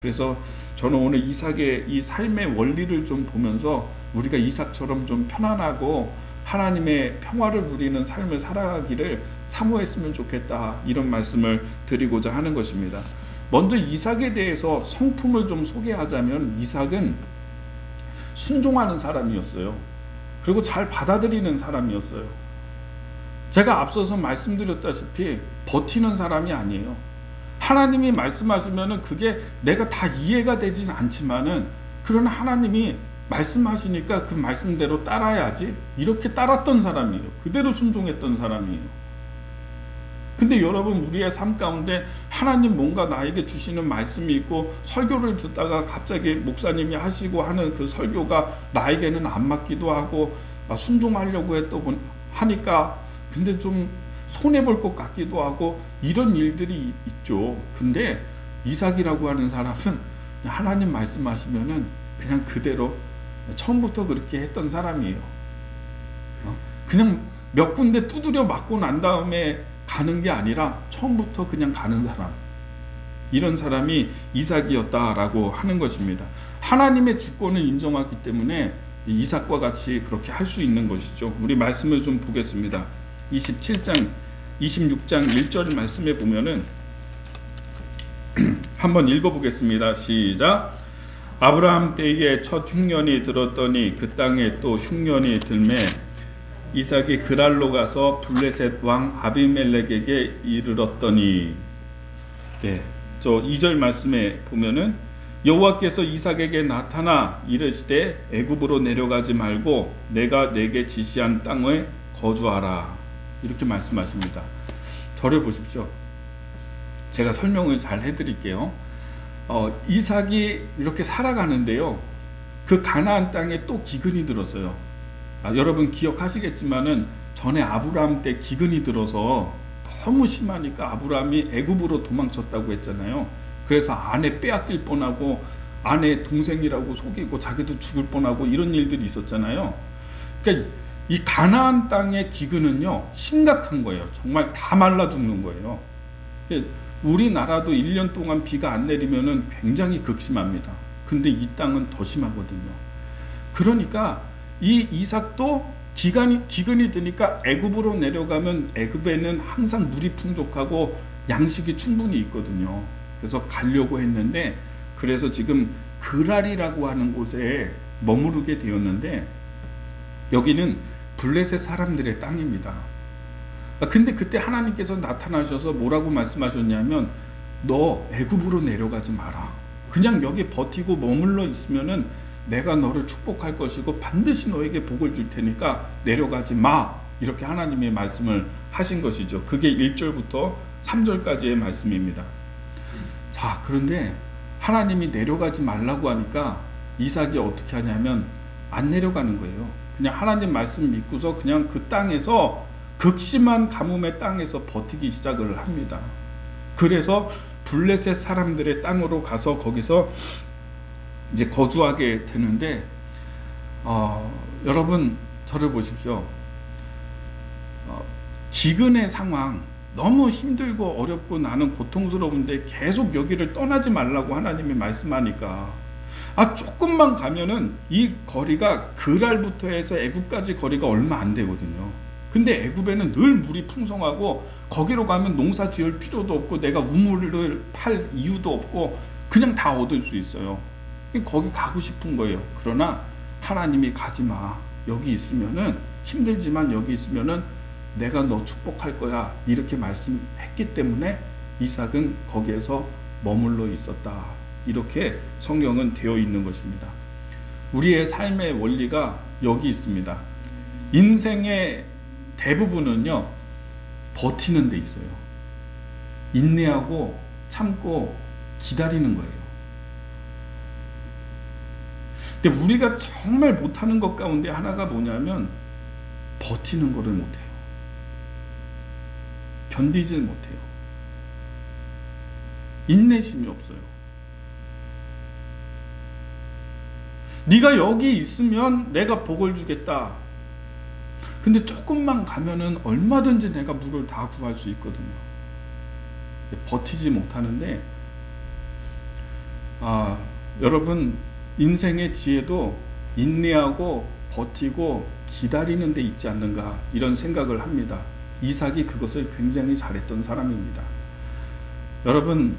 그래서 저는 오늘 이삭의 이 삶의 원리를 좀 보면서 우리가 이삭처럼 좀 편안하고 하나님의 평화를 누리는 삶을 살아가기를 사모했으면 좋겠다, 이런 말씀을 드리고자 하는 것입니다. 먼저 이삭에 대해서 성품을 좀 소개하자면, 이삭은 순종하는 사람이었어요. 그리고 잘 받아들이는 사람이었어요. 제가 앞서서 말씀드렸다시피 버티는 사람이 아니에요. 하나님이 말씀하시면은 그게 내가 다 이해가 되지는 않지만은, 그러나 하나님이 말씀하시니까 그 말씀대로 따라야지, 이렇게 따랐던 사람이에요. 그대로 순종했던 사람이에요. 근데 여러분, 우리의 삶 가운데 하나님 뭔가 나에게 주시는 말씀이 있고, 설교를 듣다가 갑자기 목사님이 하시고 하는 그 설교가 나에게는 안 맞기도 하고, 순종하려고 하니까 근데 좀 손해볼 것 같기도 하고, 이런 일들이 있죠. 근데 이삭이라고 하는 사람은 하나님 말씀하시면은 그냥 그대로 처음부터 그렇게 했던 사람이에요. 그냥 몇 군데 두드려 맞고 난 다음에 가는 게 아니라 처음부터 그냥 가는 사람, 이런 사람이 이삭이었다라고 하는 것입니다. 하나님의 주권을 인정하기 때문에 이삭과 같이 그렇게 할 수 있는 것이죠. 우리 말씀을 좀 보겠습니다. 26장 1절 말씀에 보면은 한번 읽어보겠습니다. 시작. 아브라함 때에 첫 흉년이 들었더니 그 땅에 또 흉년이 들매 이삭이 그랄로 가서 블레셋 왕 아비멜렉에게 이르렀더니, 저 2절 말씀에 보면은 여호와께서 이삭에게 나타나 이르시되 애굽으로 내려가지 말고 내가 내게 지시한 땅에 거주하라, 이렇게 말씀하십니다. 저를 보십시오. 제가 설명을 잘 해드릴게요. 이삭이 이렇게 살아가는데요, 그 가나안 땅에 또 기근이 들었어요. 여러분 기억하시겠지만은 전에 아브라함 때 기근이 들어서 너무 심하니까 아브라함이 애굽으로 도망쳤다고 했잖아요. 그래서 아내 빼앗길 뻔하고 아내 동생이라고 속이고 자기도 죽을 뻔하고 이런 일들이 있었잖아요. 그러니까 이 가나안 땅의 기근은요, 심각한 거예요. 정말 다 말라 죽는 거예요. 우리나라도 1년 동안 비가 안 내리면은 굉장히 극심합니다. 근데 이 땅은 더 심하거든요. 그러니까 이 이삭도 기근이 드니까 애굽으로 내려가면 애굽에는 항상 물이 풍족하고 양식이 충분히 있거든요. 그래서 가려고 했는데, 그래서 지금 그랄이라고 하는 곳에 머무르게 되었는데, 여기는 블레셋 사람들의 땅입니다. 근데 그때 하나님께서 나타나셔서 뭐라고 말씀하셨냐면, 너 애굽으로 내려가지 마라. 그냥 여기 버티고 머물러 있으면은 내가 너를 축복할 것이고 반드시 너에게 복을 줄 테니까 내려가지 마, 이렇게 하나님의 말씀을 하신 것이죠. 그게 1절부터 3절까지의 말씀입니다. 자, 그런데 하나님이 내려가지 말라고 하니까 이삭이 어떻게 하냐면 안 내려가는 거예요. 그냥 하나님 말씀 믿고서 그냥 그 땅에서, 극심한 가뭄의 땅에서 버티기 시작을 합니다. 그래서 블레셋 사람들의 땅으로 가서 거기서 이제 거주하게 되는데, 여러분 저를 보십시오. 기근의 상황, 너무 힘들고 어렵고 나는 고통스러운데 계속 여기를 떠나지 말라고 하나님이 말씀하니까, 조금만 가면은 이 거리가 그랄부터 해서 애굽까지 거리가 얼마 안 되거든요. 근데 애굽에는 늘 물이 풍성하고 거기로 가면 농사 지을 필요도 없고 내가 우물을 팔 이유도 없고 그냥 다 얻을 수 있어요. 거기 가고 싶은 거예요. 그러나 하나님이 가지 마, 여기 있으면은 힘들지만 여기 있으면은 내가 너 축복할 거야, 이렇게 말씀했기 때문에 이삭은 거기에서 머물러 있었다, 이렇게 성경은 되어 있는 것입니다. 우리의 삶의 원리가 여기 있습니다. 인생의 대부분은요, 버티는 데 있어요. 인내하고 참고 기다리는 거예요. 근데 우리가 정말 못하는 것 가운데 하나가 뭐냐면 버티는 거를 못해요. 견디질 못해요. 인내심이 없어요. 네가 여기 있으면 내가 복을 주겠다. 근데 조금만 가면은 얼마든지 내가 물을 다 구할 수 있거든요. 버티지 못하는데, 여러분 인생의 지혜도 인내하고 버티고 기다리는 데 있지 않는가, 이런 생각을 합니다. 이삭이 그것을 굉장히 잘했던 사람입니다. 여러분,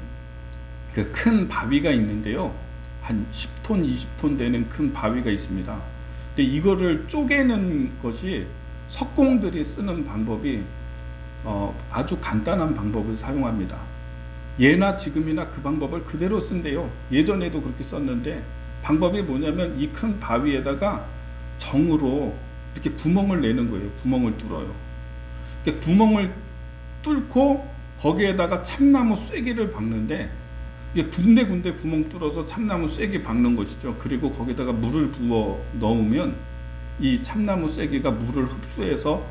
그 큰 바위가 있는데요, 한 10톤 20톤 되는 큰 바위가 있습니다. 근데 이거를 쪼개는 것이, 석공들이 쓰는 방법이 아주 간단한 방법을 사용합니다. 예나 지금이나 그 방법을 그대로 쓴대요. 예전에도 그렇게 썼는데, 방법이 뭐냐면 이 큰 바위에다가 정으로 이렇게 구멍을 내는 거예요. 구멍을 뚫어요. 구멍을 뚫고 거기에다가 참나무 쐐기를 박는데, 이게 군데군데 구멍 뚫어서 참나무 쐐기 박는 것이죠. 그리고 거기다가 물을 부어 넣으면 이 참나무 쐐기가 물을 흡수해서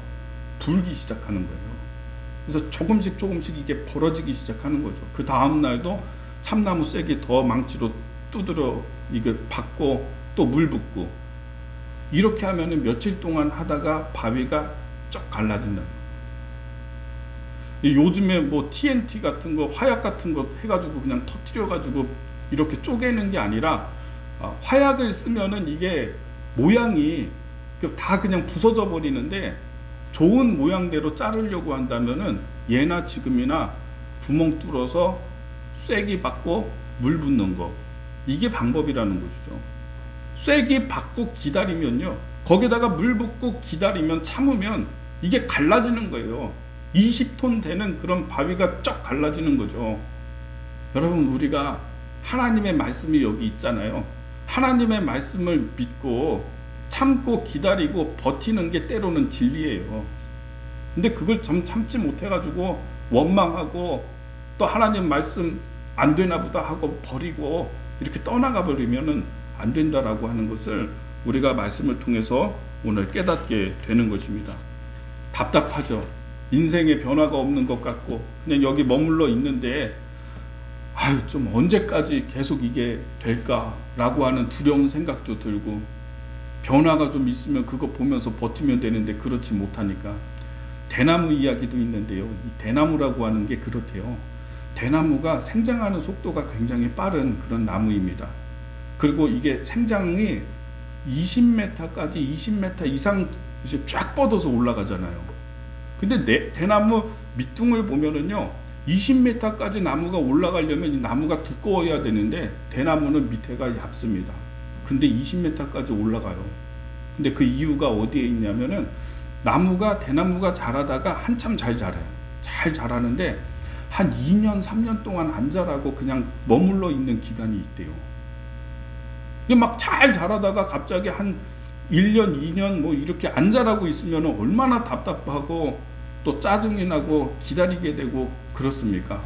불기 시작하는 거예요. 그래서 조금씩 이게 벌어지기 시작하는 거죠. 그 다음 날도 참나무 쐐기 더 망치로 두드려 이거 박고 또 물 붓고, 이렇게 하면은 며칠 동안 하다가 바위가 쫙 갈라진다. 요즘에 뭐 TNT 같은 거, 화약 같은 거 해가지고 그냥 터뜨려 가지고 이렇게 쪼개는 게 아니라, 화약을 쓰면은 이게 모양이 다 그냥 부서져 버리는데, 좋은 모양대로 자르려고 한다면은 예나 지금이나 구멍 뚫어서 쐐기 박고 물 붓는 거, 이게 방법이라는 것이죠. 쐐기 박고 기다리면요, 거기다가 물 붓고 기다리면, 참으면 이게 갈라지는 거예요. 20톤 되는 그런 바위가 쫙 갈라지는 거죠. 여러분, 우리가 하나님의 말씀이 여기 있잖아요. 하나님의 말씀을 믿고 참고 기다리고 버티는 게 때로는 진리예요. 근데 그걸 참지 못해가지고 원망하고 또 하나님 말씀 안 되나 보다 하고 버리고 이렇게 떠나가 버리면은 안 된다라고 하는 것을 우리가 말씀을 통해서 오늘 깨닫게 되는 것입니다. 답답하죠. 인생에 변화가 없는 것 같고 그냥 여기 머물러 있는데, 좀 언제까지 계속 이게 될까라고 하는 두려운 생각도 들고, 변화가 좀 있으면 그거 보면서 버티면 되는데 그렇지 못하니까. 대나무 이야기도 있는데요, 이 대나무라고 하는 게 그렇대요. 대나무가 생장하는 속도가 굉장히 빠른 그런 나무입니다. 그리고 이게 생장이 20m까지 20m 이상 이제 쫙 뻗어서 올라가잖아요. 근데 대나무 밑둥을 보면은요, 20m까지 나무가 올라가려면 이 나무가 두꺼워야 되는데 대나무는 밑에가 얇습니다. 근데 20m까지 올라가요. 근데 그 이유가 어디에 있냐면은, 대나무가 자라다가 한참 잘 자라요. 잘 자라는데 한 2년 3년 동안 안 자라고 그냥 머물러 있는 기간이 있대요. 이게 막 잘 자라다가 갑자기 한 1년 2년 뭐 이렇게 안 자라고 있으면 얼마나 답답하고 또 짜증이 나고 기다리게 되고 그렇습니까?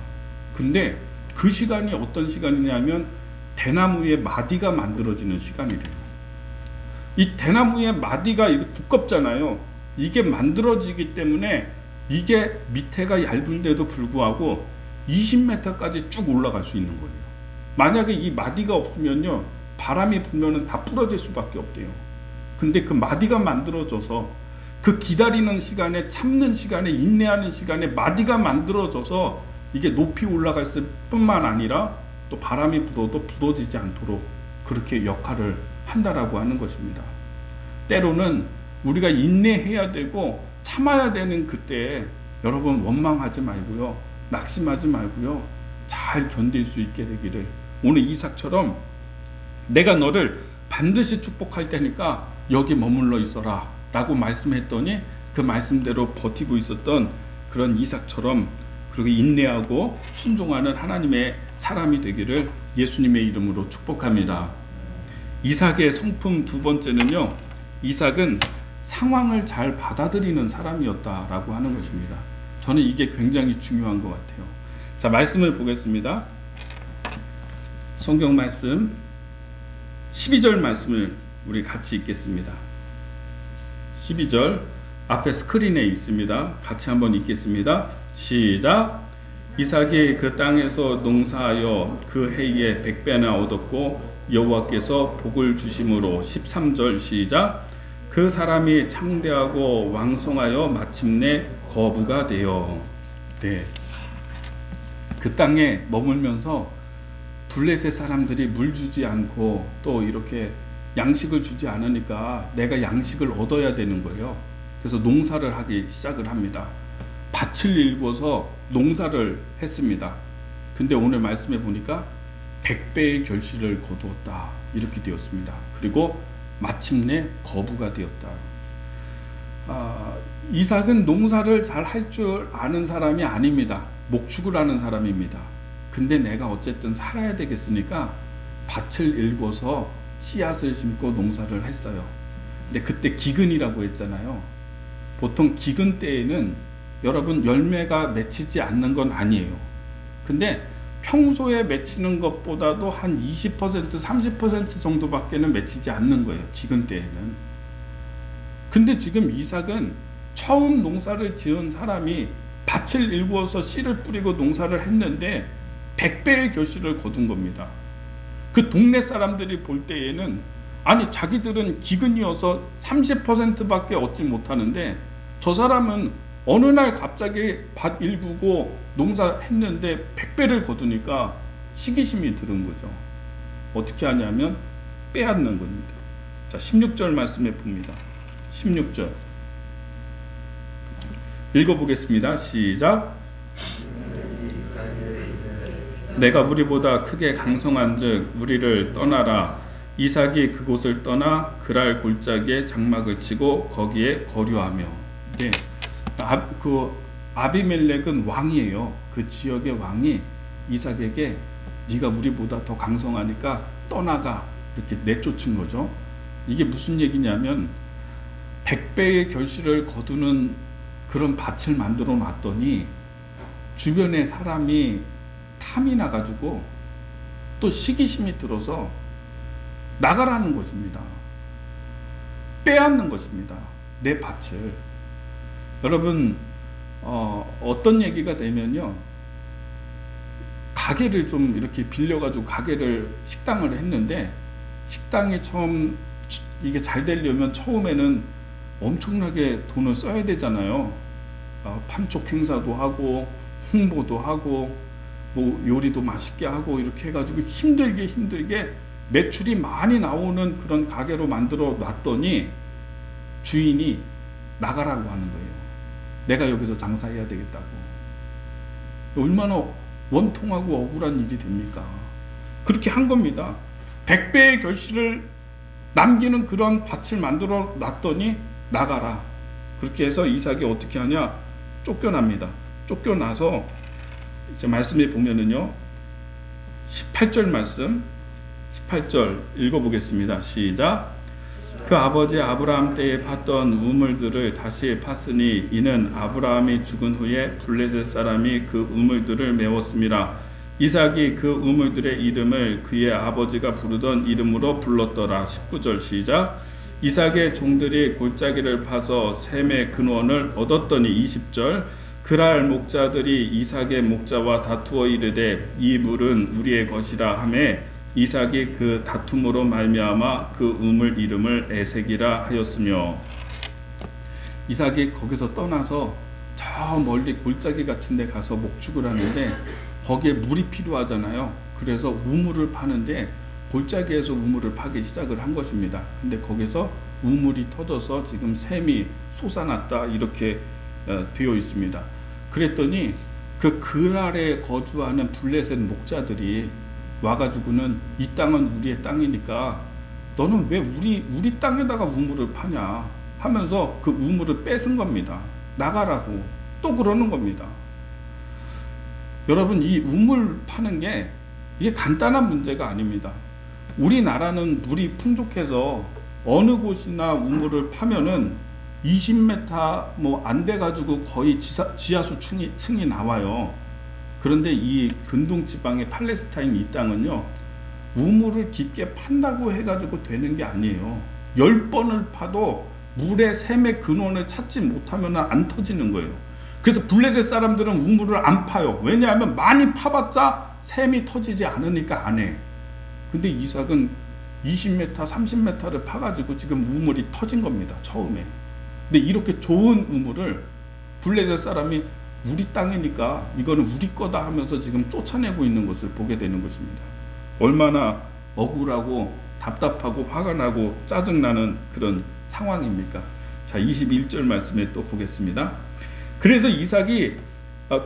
근데 그 시간이 어떤 시간이냐면 대나무의 마디가 만들어지는 시간이래요. 이 대나무의 마디가 이거 두껍잖아요. 이게 만들어지기 때문에 이게 밑에가 얇은데도 불구하고 20m까지 쭉 올라갈 수 있는 거예요. 만약에 이 마디가 없으면요, 바람이 불면은 다 부러질 수밖에 없대요. 근데 그 마디가 만들어져서 그 기다리는 시간에, 참는 시간에, 인내하는 시간에 마디가 만들어져서 이게 높이 올라갈 뿐만 아니라 또 바람이 불어도 부러지지 않도록 그렇게 역할을 한다라고 하는 것입니다. 때로는 우리가 인내해야 되고 참아야 되는 그때 여러분 원망하지 말고요, 낙심하지 말고요, 잘 견딜 수 있게 되기를, 오늘 이삭처럼 내가 너를 반드시 축복할 테니까 여기 머물러 있어라 라고 말씀했더니 그 말씀대로 버티고 있었던 그런 이삭처럼, 그리고 인내하고 순종하는 하나님의 사람이 되기를 예수님의 이름으로 축복합니다. 이삭의 성품 두 번째는요, 이삭은 상황을 잘 받아들이는 사람이었다라고 하는 것입니다. 저는 이게 굉장히 중요한 것 같아요. 자, 말씀을 보겠습니다. 성경 말씀 12절 말씀을 우리 같이 읽겠습니다. 12절 앞에 스크린에 있습니다. 같이 한번 읽겠습니다. 시작. 이삭이 그 땅에서 농사하여 그 해에 100배나 얻었고 여호와께서 복을 주심으로, 13절 시작. 그 사람이 창대하고 왕성하여 마침내 거부가 되어. 네. 그 땅에 머물면서 블레셋 사람들이 물 주지 않고 또 이렇게 양식을 주지 않으니까 내가 양식을 얻어야 되는 거예요. 그래서 농사를 하기 시작을 합니다. 밭을 일궈서 농사를 했습니다. 근데 오늘 말씀해 보니까 100배의 결실을 거두었다 이렇게 되었습니다. 그리고 마침내 거부가 되었다. 이삭은 농사를 잘 할 줄 아는 사람이 아닙니다. 목축을 하는 사람입니다. 근데 내가 어쨌든 살아야 되겠으니까 밭을 일궈서 씨앗을 심고 농사를 했어요. 근데 그때 기근이라고 했잖아요. 보통 기근 때에는 여러분 열매가 맺히지 않는 건 아니에요. 근데 평소에 맺히는 것보다도 한 20%, 30% 정도밖에는 맺히지 않는 거예요. 기근 때에는. 근데 지금 이삭은 처음 농사를 지은 사람이 밭을 일구어서 씨를 뿌리고 농사를 했는데 100배의 결실을 거둔 겁니다. 그 동네 사람들이 볼 때에는 아니 자기들은 기근이어서 30%밖에 얻지 못하는데 저 사람은 어느 날 갑자기 밭 일구고 농사했는데 100배를 거두니까 시기심이 들은 거죠. 어떻게 하냐면 빼앗는 겁니다. 자, 16절 말씀해 봅니다. 16절 읽어보겠습니다. 시작. 내가 우리보다 크게 강성한즉 우리를 떠나라. 이삭이 그곳을 떠나 그랄 골짜기에 장막을 치고 거기에 거류하며. 네. 아비멜렉은 왕이에요. 그 지역의 왕이 이삭에게 네가 우리보다 더 강성하니까 떠나가 이렇게 내쫓은 거죠. 이게 무슨 얘기냐면 100배의 결실을 거두는 그런 밭을 만들어 놨더니 주변에 사람이 탐이 나가지고 또 시기심이 들어서 나가라는 것입니다. 빼앗는 것입니다. 내 밭을. 여러분 어떤 얘기가 되면요, 가게를 좀 이렇게 빌려가지고 식당을 했는데, 식당이 처음 이게 잘 되려면 처음에는 엄청나게 돈을 써야 되잖아요. 판촉 행사도 하고 홍보도 하고 뭐 요리도 맛있게 하고 이렇게 해가지고 힘들게 매출이 많이 나오는 그런 가게로 만들어 놨더니 주인이 나가라고 하는 거예요. 내가 여기서 장사해야 되겠다고. 얼마나 원통하고 억울한 일이 됩니까? 그렇게 한 겁니다. 100배의 결실을 남기는 그런 밭을 만들어 놨더니 나가라. 그렇게 해서 이삭이 어떻게 하냐? 쫓겨납니다. 쫓겨나서 이제 말씀에 보면은요, 18절 말씀, 18절 읽어보겠습니다. 시작. 그 아버지 아브라함 때에 팠던 우물들을 다시 팠으니 이는 아브라함이 죽은 후에 블레셋 사람이 그 우물들을 메웠습니다. 이삭이 그 우물들의 이름을 그의 아버지가 부르던 이름으로 불렀더라. 19절 시작. 이삭의 종들이 골짜기를 파서 셈의 근원을 얻었더니 20절. 그랄 목자들이 이삭의 목자와 다투어 이르되 이 물은 우리의 것이라 하매 이삭이 그 다툼으로 말미암아 그 우물 이름을 에색이라 하였으며. 이삭이 거기서 떠나서 저 멀리 골짜기 같은 데 가서 목축을 하는데 거기에 물이 필요하잖아요. 그래서 우물을 파는데 골짜기에서 우물을 파기 시작을 한 것입니다. 근데 거기서 우물이 터져서 지금 샘이 솟아났다 이렇게 되어 있습니다. 그랬더니 그 그랄에 거주하는 블레셋 목자들이 와가지고는 이 땅은 우리의 땅이니까 너는 왜 우리 땅에다가 우물을 파냐 하면서 그 우물을 뺏은 겁니다. 나가라고 또 그러는 겁니다. 여러분, 이 우물 파는 게 이게 간단한 문제가 아닙니다. 우리나라는 물이 풍족해서 어느 곳이나 우물을 파면은 20m 뭐 안 돼가지고 거의 지하수 층이 나와요. 그런데 이 근동 지방의 팔레스타인 이 땅은요, 우물을 깊게 판다고 해가지고 되는 게 아니에요. 10번을 파도 물의 샘의 근원을 찾지 못하면 안 터지는 거예요. 그래서 블레셋 사람들은 우물을 안 파요. 왜냐하면 많이 파봤자 샘이 터지지 않으니까 안 해. 근데 이삭은 20m, 30m를 파가지고 지금 우물이 터진 겁니다. 처음에. 근데 이렇게 좋은 우물을 블레셋 사람이 우리 땅이니까 이거는 우리 거다 하면서 지금 쫓아내고 있는 것을 보게 되는 것입니다. 얼마나 억울하고 답답하고 화가 나고 짜증나는 그런 상황입니까? 자, 21절 말씀에 또 보겠습니다. 그래서 이삭이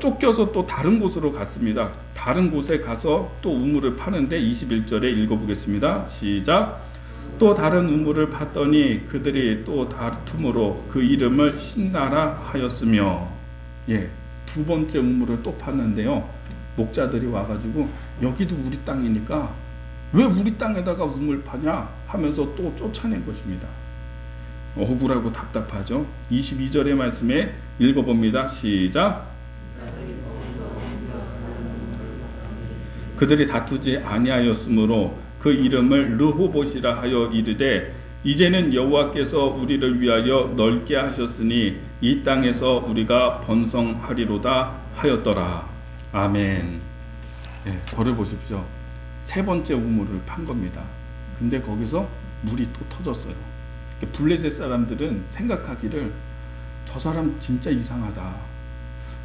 쫓겨서 또 다른 곳으로 갔습니다. 다른 곳에 가서 또 우물을 파는데 21절에 읽어보겠습니다. 시작. 또 다른 우물을 팠더니 그들이 또 다툼으로 그 이름을 신나라 하였으며, 예, 두 번째 우물을 또 팠는데요, 목자들이 와가지고 여기도 우리 땅이니까 왜 우리 땅에다가 우물 파냐 하면서 또 쫓아낸 것입니다. 억울하고 답답하죠. 22절의 말씀에 읽어봅니다. 시작. 그들이 다투지 아니하였으므로 그 이름을 르호봇이라 하여 이르되 이제는 여호와께서 우리를 위하여 넓게 하셨으니 이 땅에서 우리가 번성하리로다 하였더라. 아멘. 네, 저를 보십시오. 세 번째 우물을 판 겁니다. 근데 거기서 물이 또 터졌어요. 블레셋 사람들은 생각하기를 저 사람 진짜 이상하다.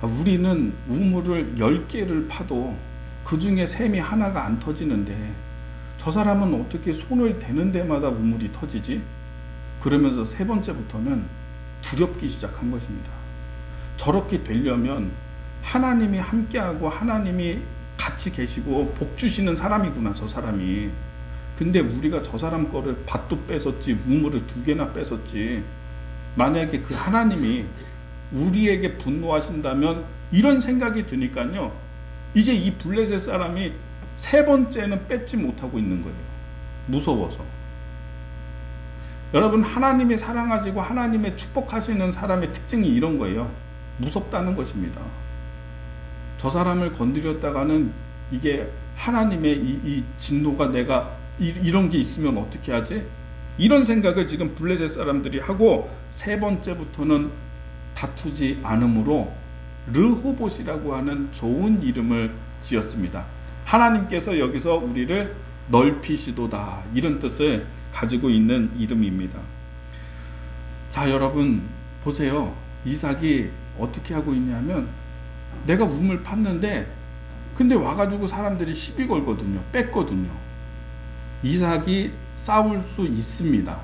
우리는 우물을 10개를 파도 그 중에 샘이 하나가 안 터지는데 저 사람은 어떻게 손을 대는 데마다 우물이 터지지? 그러면서 세 번째부터는 두렵기 시작한 것입니다. 저렇게 되려면 하나님이 함께하고 하나님이 같이 계시고 복 주시는 사람이구나, 저 사람이. 근데 우리가 저 사람 거를 밭도 뺏었지, 우물을 2개나 뺏었지. 만약에 그 하나님이 우리에게 분노하신다면, 이런 생각이 드니까요, 이제 이 블레셋 사람이 세 번째는 뺏지 못하고 있는 거예요. 무서워서. 여러분, 하나님이 사랑하시고 하나님의 축복하시는 사람의 특징이 이런 거예요. 무섭다는 것입니다. 저 사람을 건드렸다가는 이게 하나님의 이 진노가 내가 이런 게 있으면 어떻게 하지? 이런 생각을 지금 블레셋 사람들이 하고, 세 번째부터는 다투지 않으므로 르호봇이라고 하는 좋은 이름을 지었습니다. 하나님께서 여기서 우리를 넓히시도다, 이런 뜻을 가지고 있는 이름입니다. 자, 여러분 보세요. 이삭이 어떻게 하고 있냐면, 내가 우물 팠는데 근데 와가지고 사람들이 시비 걸거든요. 뺐거든요. 이삭이 싸울 수 있습니다.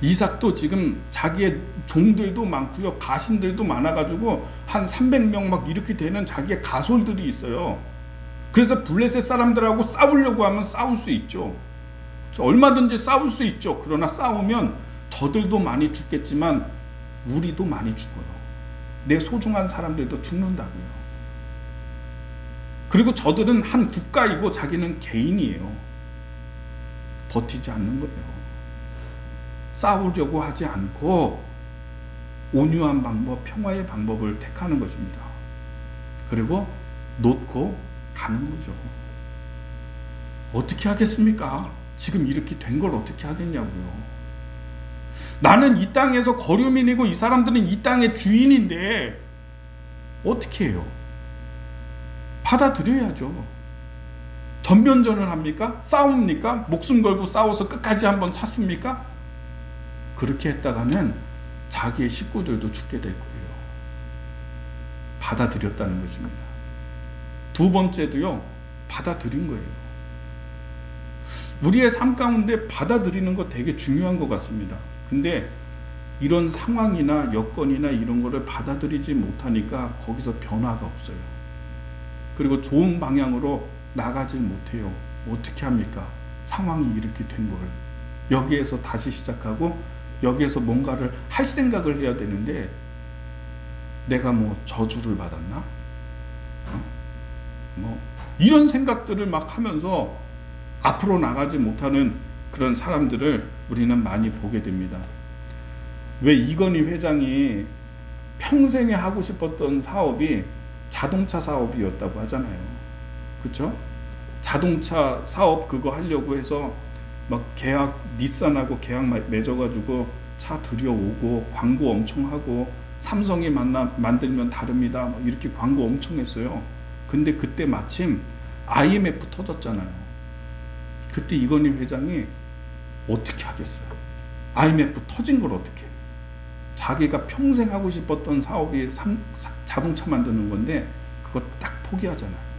이삭도 지금 자기의 종들도 많고요, 가신들도 많아가지고 한 300명 막 이렇게 되는 자기의 가솔들이 있어요. 그래서 블레셋 사람들하고 싸우려고 하면 싸울 수 있죠. 얼마든지 싸울 수 있죠. 그러나 싸우면 저들도 많이 죽겠지만 우리도 많이 죽어요. 내 소중한 사람들도 죽는다고요. 그리고 저들은 한 국가이고 자기는 개인이에요. 버티지 않는 거예요. 싸우려고 하지 않고 온유한 방법, 평화의 방법을 택하는 것입니다. 그리고 놓고 가는 거죠. 어떻게 하겠습니까? 지금 이렇게 된 걸 어떻게 하겠냐고요. 나는 이 땅에서 거류민이고 이 사람들은 이 땅의 주인인데 어떻게 해요? 받아들여야죠. 전면전을 합니까? 싸웁니까? 목숨 걸고 싸워서 끝까지 한번 찾습니까? 그렇게 했다가는 자기의 식구들도 죽게 될 거예요. 받아들였다는 것입니다. 두 번째도요, 받아들인 거예요. 우리의 삶 가운데 받아들이는 거 되게 중요한 것 같습니다. 근데 이런 상황이나 여건이나 이런 거를 받아들이지 못하니까 거기서 변화가 없어요. 그리고 좋은 방향으로 나가지 못해요. 어떻게 합니까? 상황이 이렇게 된 걸. 여기에서 다시 시작하고 여기에서 뭔가를 할 생각을 해야 되는데 내가 뭐 저주를 받았나? 뭐 이런 생각들을 막 하면서 앞으로 나가지 못하는 그런 사람들을 우리는 많이 보게 됩니다. 왜 이건희 회장이 평생에 하고 싶었던 사업이 자동차 사업이었다고 하잖아요. 그렇죠? 자동차 사업 그거 하려고 해서 막 계약, 닛산하고 계약 맺어가지고 차 들여오고 광고 엄청 하고 삼성이 만들면 다릅니다, 막 이렇게 광고 엄청 했어요. 근데 그때 마침 IMF 터졌잖아요. 그때 이건희 회장이 어떻게 하겠어요? IMF 터진 걸 어떻게 해요? 자기가 평생 하고 싶었던 사업이 자동차 만드는 건데 그거 딱 포기하잖아요.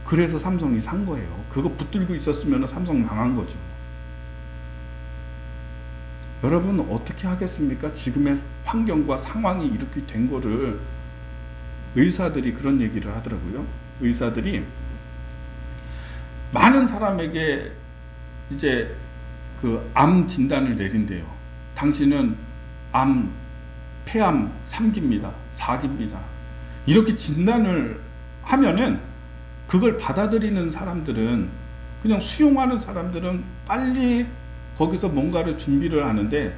그래서 삼성이 산 거예요. 그거 붙들고 있었으면 삼성 망한 거죠. 여러분 어떻게 하겠습니까? 지금의 환경과 상황이 이렇게 된 거를. 의사들이 그런 얘기를 하더라고요. 의사들이 많은 사람에게 이제 그 암 진단을 내린대요. 당신은 암, 폐암 3기입니다. 4기입니다. 이렇게 진단을 하면은 그걸 받아들이는 사람들은, 그냥 수용하는 사람들은 빨리 거기서 뭔가를 준비를 하는데,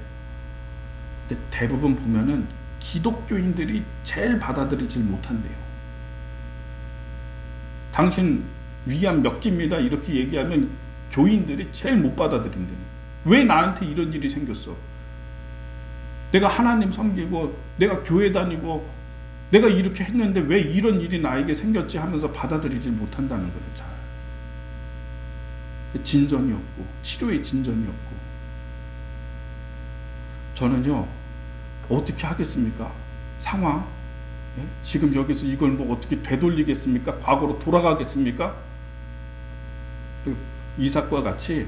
대부분 보면은 기독교인들이 제일 받아들이질 못한대요. 당신 위암 몇 기입니다 이렇게 얘기하면 교인들이 제일 못 받아들인대요. 왜 나한테 이런 일이 생겼어? 내가 하나님 섬기고 내가 교회 다니고 내가 이렇게 했는데 왜 이런 일이 나에게 생겼지 하면서 받아들이질 못한다는 거예요. 잘. 진전이 없고 치료의 진전이 없고. 저는요 어떻게 하겠습니까? 상황 지금 여기서 이걸 뭐 어떻게 되돌리겠습니까? 과거로 돌아가겠습니까? 이삭과 같이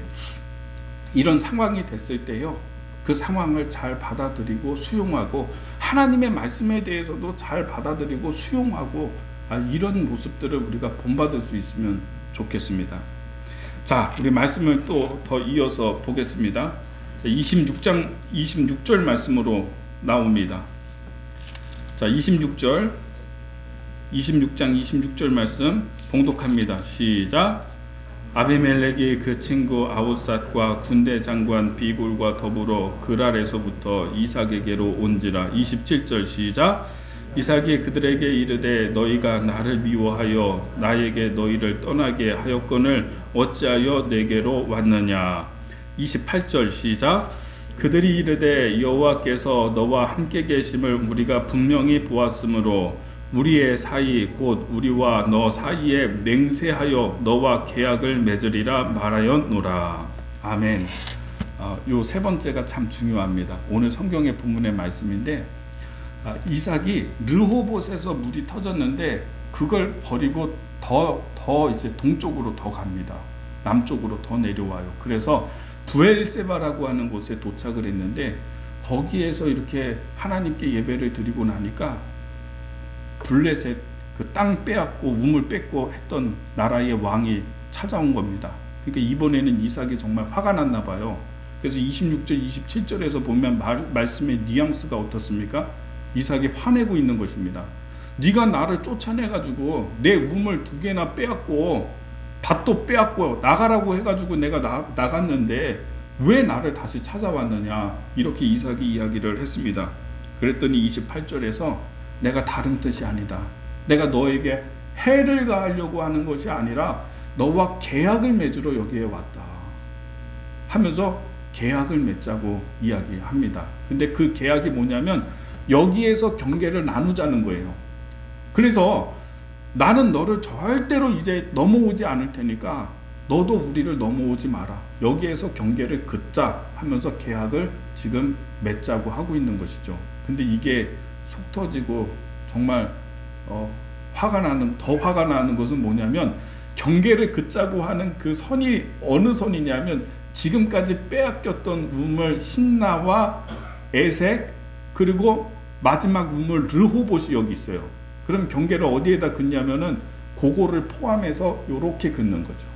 이런 상황이 됐을 때요, 그 상황을 잘 받아들이고 수용하고 하나님의 말씀에 대해서도 잘 받아들이고 수용하고 이런 모습들을 우리가 본받을 수 있으면 좋겠습니다. 자, 우리 말씀을 또 더 이어서 보겠습니다. 26장 26절 말씀으로 나옵니다. 자, 26장 26절 말씀 봉독합니다. 시작. 아비멜렉이 그 친구 아웃삿과 군대 장관 비굴과 더불어 그랄에서부터 이삭에게로 온지라. 27절 시작. 이삭이 그들에게 이르되 너희가 나를 미워하여 나에게 너희를 떠나게 하였거늘 어찌하여 내게로 왔느냐. 28절 시작. 그들이 이르되 여호와께서 너와 함께 계심을 우리가 분명히 보았으므로 우리의 사이 곧 우리와 너 사이에 맹세하여 너와 계약을 맺으리라 말하였노라. 아멘. 요 세 번째가 참 중요합니다. 오늘 성경의 본문의 말씀인데, 이삭이 르호봇에서 물이 터졌는데 그걸 버리고 더 이제 동쪽으로 더 갑니다. 남쪽으로 더 내려와요. 그래서 부엘세바라고 하는 곳에 도착을 했는데, 거기에서 이렇게 하나님께 예배를 드리고 나니까 블레셋 그 땅 빼앗고 우물 뺏고 했던 나라의 왕이 찾아온 겁니다. 그러니까 이번에는 이삭이 정말 화가 났나 봐요. 그래서 26절 27절에서 보면 말씀의 뉘앙스가 어떻습니까? 이삭이 화내고 있는 것입니다. 네가 나를 쫓아내가지고 내 우물 2개나 빼앗고 밭도 빼앗고 나가라고 해가지고 내가 나갔는데 왜 나를 다시 찾아왔느냐, 이렇게 이삭이 이야기를 했습니다. 그랬더니 28절에서 내가 다른 뜻이 아니다, 내가 너에게 해를 가하려고 하는 것이 아니라 너와 계약을 맺으러 여기에 왔다 하면서 계약을 맺자고 이야기합니다. 근데 그 계약이 뭐냐면 여기에서 경계를 나누자는 거예요. 그래서 나는 너를 절대로 이제 넘어오지 않을 테니까 너도 우리를 넘어오지 마라, 여기에서 경계를 긋자 하면서 계약을 지금 맺자고 하고 있는 것이죠. 근데 이게 속 터지고 정말 더 화가 나는 것은 뭐냐면, 경계를 긋자고 하는 그 선이 어느 선이냐면 지금까지 빼앗겼던 우물 신나와 에색, 그리고 마지막 우물 르호봇이 여기 있어요. 그럼 경계를 어디에다 긋냐면은 그거를 포함해서 요렇게 긋는 거죠.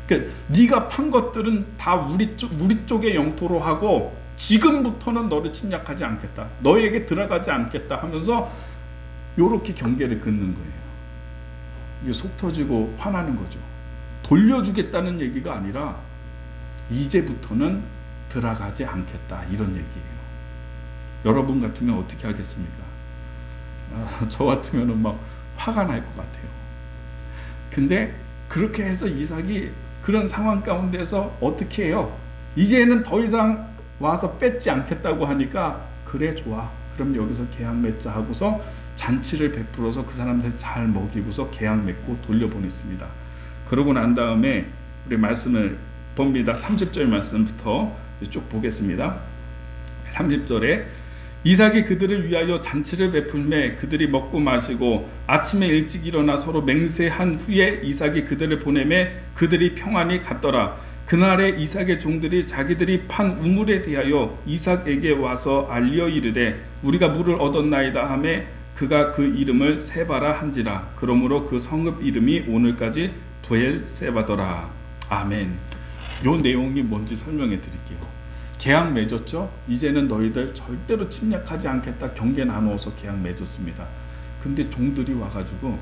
그러니까 네가 판 것들은 다 우리 쪽의 영토로 하고 지금부터는 너를 침략하지 않겠다, 너에게 들어가지 않겠다 하면서 요렇게 경계를 긋는 거예요. 이게 속 터지고 화나는 거죠. 돌려주겠다는 얘기가 아니라 이제부터는 들어가지 않겠다, 이런 얘기예요. 여러분 같으면 어떻게 하겠습니까? 저 같으면 막 화가 날 것 같아요. 근데 그렇게 해서 이삭이 그런 상황 가운데서 어떻게 해요? 이제는 더 이상 와서 뺏지 않겠다고 하니까 그래 좋아, 그럼 여기서 계약 맺자 하고서 잔치를 베풀어서 그 사람들 잘 먹이고서 계약 맺고 돌려보냈습니다. 그러고 난 다음에 우리 말씀을 봅니다. 30절 말씀부터 쭉 보겠습니다. 30절에 이삭이 그들을 위하여 잔치를 베풀매 그들이 먹고 마시고 아침에 일찍 일어나 서로 맹세한 후에 이삭이 그들을 보내매 그들이 평안히 갔더라. 그날에 이삭의 종들이 자기들이 판 우물에 대하여 이삭에게 와서 알려 이르되 우리가 물을 얻었나이다 하매 그가 그 이름을 세바라 한지라. 그러므로 그 성읍 이름이 오늘까지 브엘세바더라. 아멘. 요 내용이 뭔지 설명해 드릴게요. 계약 맺었죠? 이제는 너희들 절대로 침략하지 않겠다 경계 나누어서 계약 맺었습니다. 근데 종들이 와가지고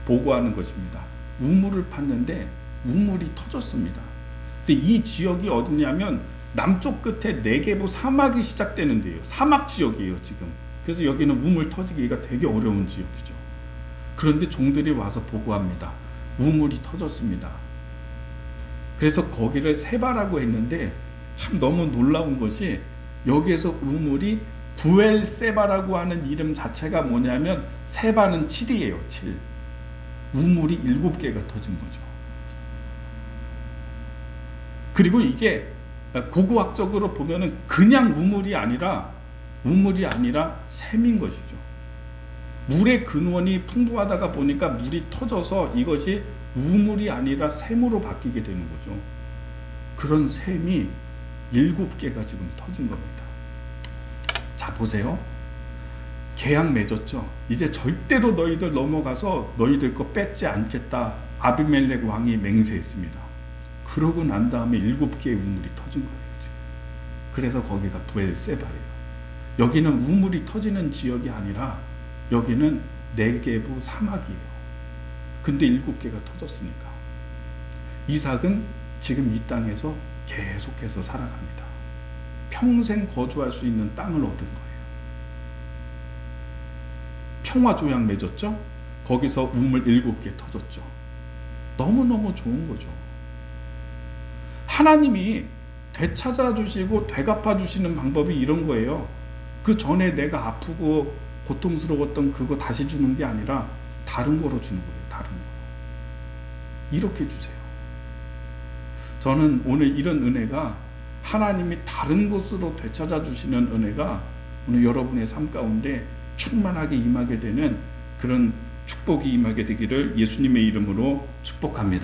보고하는 것입니다. 우물을 팠는데 우물이 터졌습니다. 근데 이 지역이 어디냐면 남쪽 끝에 네게부 사막이 시작되는 데요. 사막 지역이에요 지금. 그래서 여기는 우물 터지기가 되게 어려운 지역이죠. 그런데 종들이 와서 보고합니다. 우물이 터졌습니다. 그래서 거기를 세바라고 했는데 참 너무 놀라운 것이 여기에서 우물이 부엘세바라고 하는 이름 자체가 뭐냐면 세바는 7이에요. 7. 우물이 7개가 터진 거죠. 그리고 이게 고고학적으로 보면은 그냥 우물이 아니라 샘인 것이죠. 물의 근원이 풍부하다가 보니까 물이 터져서 이것이 우물이 아니라 샘으로 바뀌게 되는 거죠. 그런 샘이 7개가 지금 터진 겁니다. 자, 보세요. 계약 맺었죠. 이제 절대로 너희들 넘어가서 너희들 거 뺏지 않겠다. 아비멜렉 왕이 맹세했습니다. 그러고 난 다음에 7개의 우물이 터진 거예요. 지금. 그래서 거기가 브엘세바예요. 여기는 우물이 터지는 지역이 아니라 여기는 네게부 사막이에요. 근데 7개가 터졌으니까 이삭은 지금 이 땅에서 계속해서 살아갑니다. 평생 거주할 수 있는 땅을 얻은 거예요. 평화조약 맺었죠? 거기서 우물 7개 터졌죠. 너무너무 좋은 거죠. 하나님이 되찾아 주시고 되갚아 주시는 방법이 이런 거예요. 그 전에 내가 아프고 고통스러웠던 그거 다시 주는 게 아니라 다른 거로 주는 거예요. 다른 거. 이렇게 주세요. 저는 오늘 이런 은혜가 하나님이 다른 곳으로 되찾아 주시는 은혜가 오늘 여러분의 삶 가운데 충만하게 임하게 되는 그런 축복이 임하게 되기를 예수님의 이름으로 축복합니다.